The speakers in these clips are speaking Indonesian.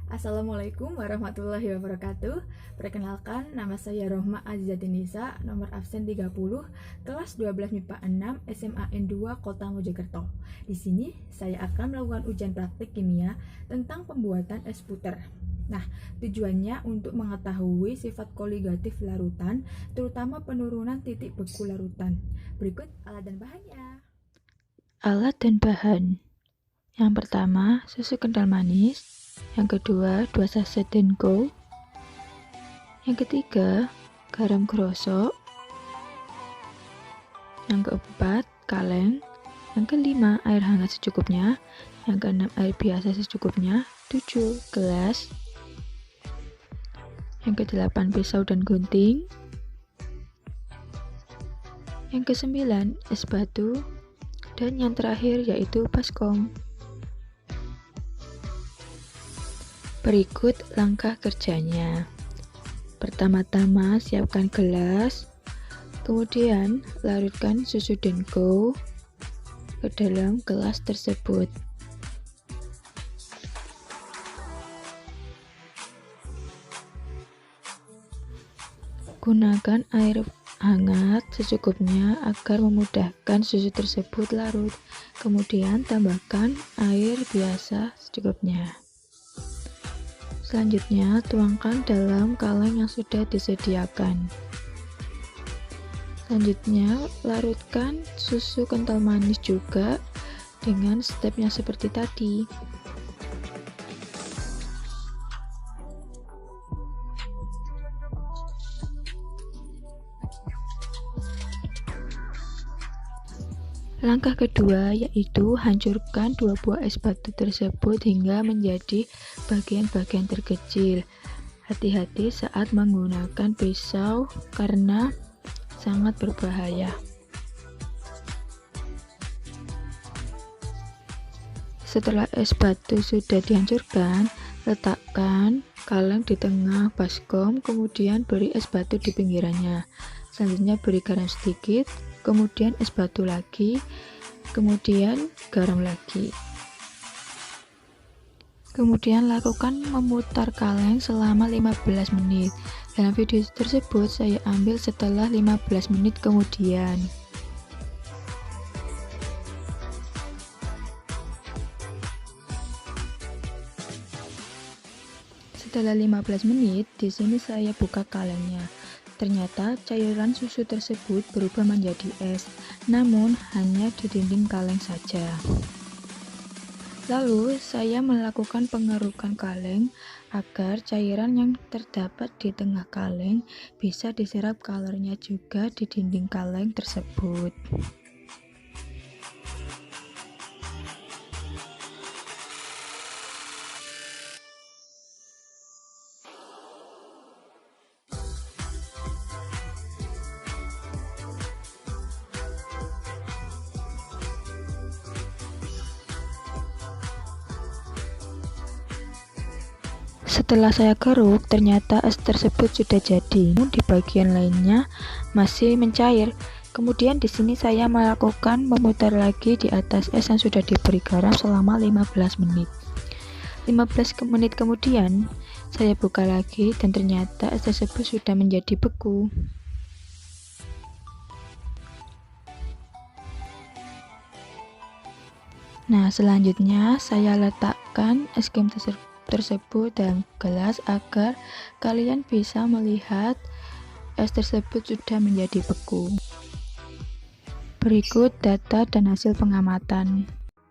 Assalamualaikum warahmatullahi wabarakatuh. Perkenalkan, nama saya Rohma Azizatinisa, nomor absen 30, kelas 12 MIPA 6, SMA N2 Kota Mojokerto. Di sini saya akan melakukan ujian praktik kimia tentang pembuatan es puter. Nah, tujuannya untuk mengetahui sifat koligatif larutan, terutama penurunan titik beku larutan. Berikut alat dan bahannya. Alat dan bahan. Yang pertama, susu kental manis. Yang kedua, 2 saset Denko. Yang ketiga, garam grosok. Yang keempat, kaleng. Yang kelima, air hangat secukupnya. Yang keenam, air biasa secukupnya. 7 gelas. Yang kedelapan, pisau dan gunting. Yang kesembilan, es batu. Dan yang terakhir yaitu baskom. Berikut langkah kerjanya. Pertama-tama siapkan gelas, kemudian larutkan susu Denko ke dalam gelas tersebut. Gunakan air hangat secukupnya agar memudahkan susu tersebut larut. Kemudian tambahkan air biasa secukupnya. Selanjutnya, tuangkan dalam kaleng yang sudah disediakan. Selanjutnya, larutkan susu kental manis juga dengan step yang seperti tadi. Langkah kedua yaitu hancurkan 2 buah es batu tersebut hingga menjadi bagian-bagian terkecil. Hati-hati saat menggunakan pisau karena sangat berbahaya. Setelah es batu sudah dihancurkan, letakkan kaleng di tengah baskom, kemudian beri es batu di pinggirannya. Selanjutnya beri garam sedikit, kemudian es batu lagi, kemudian garam lagi. Kemudian lakukan memutar kaleng selama 15 menit. Dalam video tersebut saya ambil setelah 15 menit kemudian. Setelah 15 menit, di sini saya buka kalengnya. Ternyata cairan susu tersebut berubah menjadi es, namun hanya di dinding kaleng saja. Lalu saya melakukan pengerukan kaleng agar cairan yang terdapat di tengah kaleng bisa diserap kalornya juga di dinding kaleng tersebut. Setelah saya keruk, ternyata es tersebut sudah jadi. Di bagian lainnya masih mencair. Kemudian di sini saya melakukan memutar lagi di atas es yang sudah diberi garam selama 15 menit. 15 menit kemudian saya buka lagi dan ternyata es tersebut sudah menjadi beku. Nah, selanjutnya saya letakkan es krim tersebut dalam gelas agar kalian bisa melihat es tersebut sudah menjadi beku. Berikut data dan hasil pengamatan.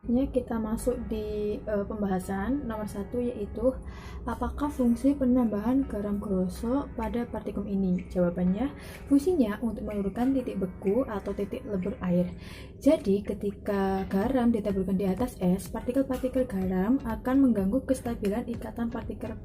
Kita masuk di pembahasan nomor 1, yaitu apakah fungsi penambahan garam grosok pada partikum ini? Jawabannya, fungsinya untuk menurunkan titik beku atau titik lebur air. Jadi ketika garam ditaburkan di atas es, partikel-partikel garam akan mengganggu kestabilan ikatan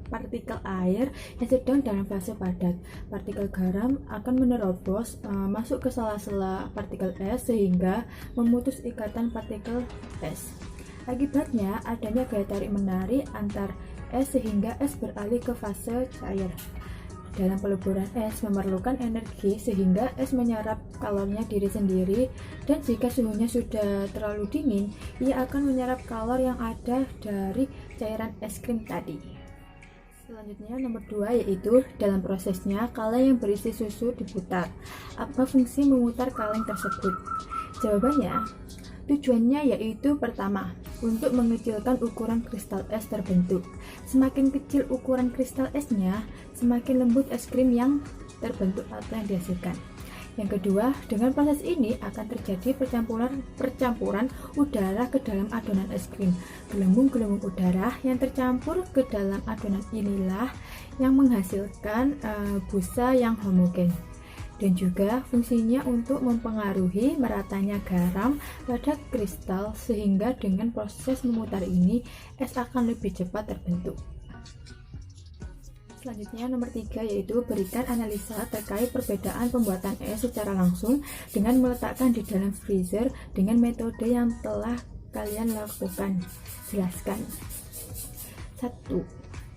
partikel air yang sedang dalam fase padat. Partikel garam akan menerobos masuk ke sela-sela partikel es sehingga memutus ikatan partikel es. Akibatnya adanya gaya tarik-menarik antar es sehingga es beralih ke fase cair. Dalam peleburan es memerlukan energi sehingga es menyerap kalornya diri sendiri, dan jika suhunya sudah terlalu dingin, ia akan menyerap kalor yang ada dari cairan es krim tadi. Selanjutnya nomor 2 yaitu dalam prosesnya kaleng yang berisi susu diputar. Apa fungsi memutar kaleng tersebut? Jawabannya, tujuannya yaitu pertama, untuk mengecilkan ukuran kristal es terbentuk. Semakin kecil ukuran kristal esnya, semakin lembut es krim yang terbentuk atau yang dihasilkan. Yang kedua, dengan proses ini akan terjadi percampuran udara ke dalam adonan es krim. Gelembung-gelembung udara yang tercampur ke dalam adonan inilah yang menghasilkan busa yang homogen. Dan juga fungsinya untuk mempengaruhi meratanya garam pada kristal sehingga dengan proses memutar ini es akan lebih cepat terbentuk. Selanjutnya nomor 3 yaitu berikan analisa terkait perbedaan pembuatan es secara langsung dengan meletakkan di dalam freezer dengan metode yang telah kalian lakukan. Jelaskan. 1.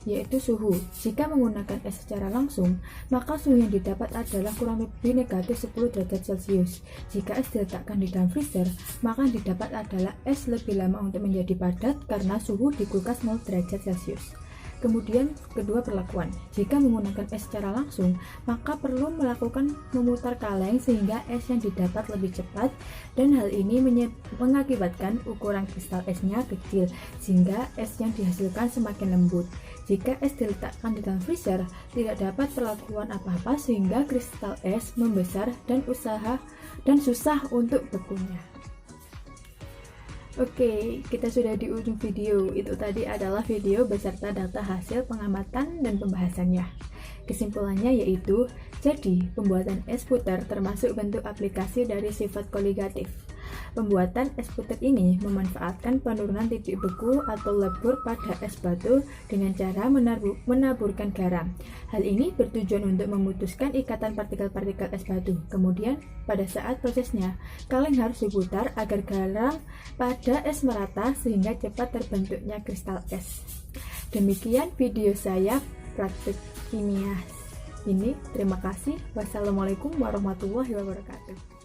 Yaitu suhu. Jika menggunakan es secara langsung, maka suhu yang didapat adalah kurang lebih negatif 10 derajat Celcius. Jika es diletakkan di dalam freezer, maka yang didapat adalah es lebih lama untuk menjadi padat karena suhu di kulkas 0 derajat Celcius. Kemudian kedua perlakuan, jika menggunakan es secara langsung, maka perlu melakukan memutar kaleng sehingga es yang didapat lebih cepat dan hal ini mengakibatkan ukuran kristal esnya kecil sehingga es yang dihasilkan semakin lembut. Jika es diletakkan di dalam freezer, tidak dapat perlakuan apa-apa sehingga kristal es membesar dan susah untuk bekunya. Oke, kita sudah di ujung video. Itu tadi adalah video beserta data hasil pengamatan dan pembahasannya. Kesimpulannya yaitu, jadi pembuatan es puter termasuk bentuk aplikasi dari sifat koligatif. Pembuatan es puter ini memanfaatkan penurunan titik beku atau lebur pada es batu dengan cara menaburkan garam. Hal ini bertujuan untuk memutuskan ikatan partikel-partikel es batu. Kemudian, pada saat prosesnya, kaleng harus diputar agar garam pada es merata sehingga cepat terbentuknya kristal es. Demikian video saya praktik kimia ini. Terima kasih. Wassalamualaikum warahmatullahi wabarakatuh.